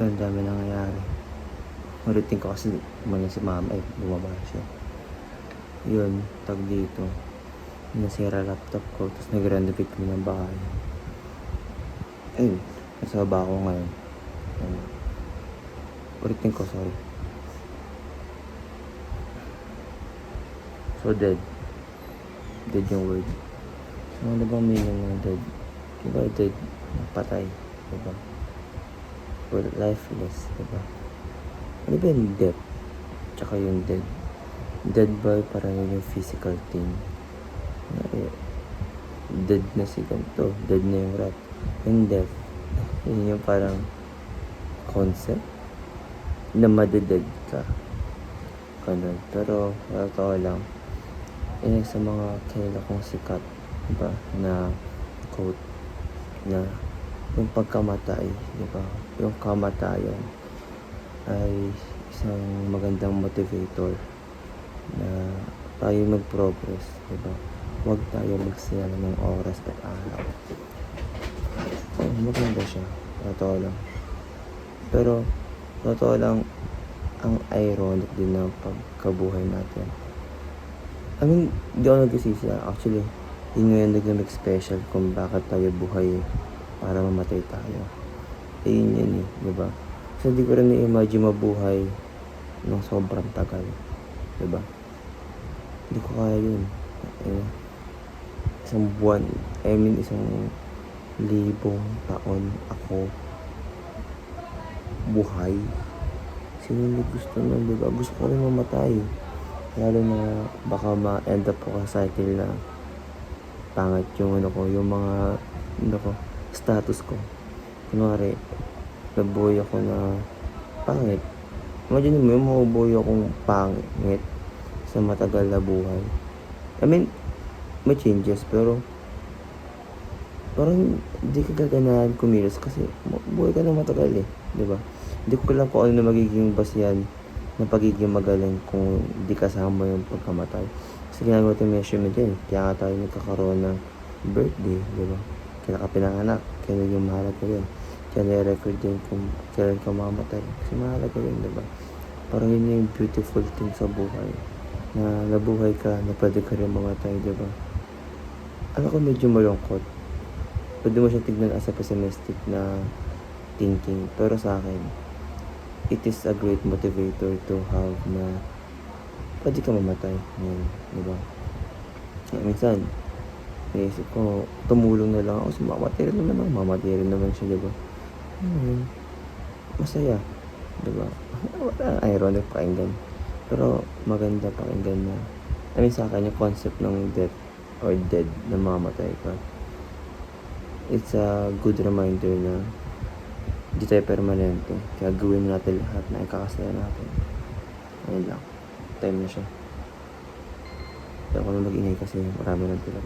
Yun, ang dami nangyayari. Ulitin ko kasi umano si mama bumaba siya. Yun, tag dito. Nasira laptop ko, tapos nag-renovate kami ng bahay. Ayun, nasa baba ako ngayon. Ayun. Ulitin ko, sorry. So, dead. Dead yung word. So, ano bang meaning ng dead? Diba dead? Patay. Diba? Or lifeless. Diba? Ano ba yung death? Tsaka yung dead? Dead ba parang yung physical thing? Dead na si ganito. Dead na yung rat. Yung death. Yun yung parang concept na madeded ka. Ganun. Pero, totoo lang. Sa mga kilala kong sikat, diba, na quote na yung pagkamatay, diba, yung kamatayan ay isang magandang motivator na tayo mag-progress, diba? Huwag tayo magsayang ng oras at araw. Maganda siya, totoo lang. Pero, totoo lang, ang ironic din ng pagkabuhay natin. I mean, di ako nagsisisi. Actually, yun yung nag-make special kung bakit tayo buhay para mamatay tayo. Yun yun diba? So, di ko rin na-imagine mabuhay ng sobrang tagal. Diba? Hindi ko kaya yun. Isang buwan, isang 1,000 taon ako buhay. Sino hindi gusto nun, diba? Gusto ko rin mamatay. Lalo na baka ma-end up ko sa cycle na pangit yung yung mga status ko. Kunwari, nabuhay ako na pangit. Imagine mo yung mabubuhay akong pangit sa matagal na buhay. I mean, may changes pero parang hindi ka gaganahan kumilos kasi buhay ka na matagal diba? Hindi ko alam kung ano na magiging basihan ng pagiging magaling kung di kasama yung pagkamatay. Kasi ginagawa ito measurement yan. Kaya nga tayo nagkakaroon ng birthday, di ba? Kaya ka pinanganak, kaya yung mahalaga yun. Kaya na-record din kung kailan ka mamatay. Kasi mahalaga yun, di ba? Parang yun yung beautiful thing sa buhay. Na nabuhay ka, na pwede ka rin mamatay, di ba? Alam ko medyo malungkot. Pwede mo siya tignan as a pessimistic na thinking. Pero sa akin, it is a great motivator to have na pwede ka mamatay ngayon, di ba? Minsan, naisip ko, tumulong na lang ako, mamatay rin naman siya, di ba? Masaya, di ba? Ironic pakinggan. Pero maganda pakinggan na. Sa akin, yung concept ng death or dead na mamatay ka, it's a good reminder na hindi tayo permanente. Kaya gawin natin lahat na ikakasaya natin. Ayun lang. Time na siya. Kaya ako na mag-ingay kasi marami ng tulad.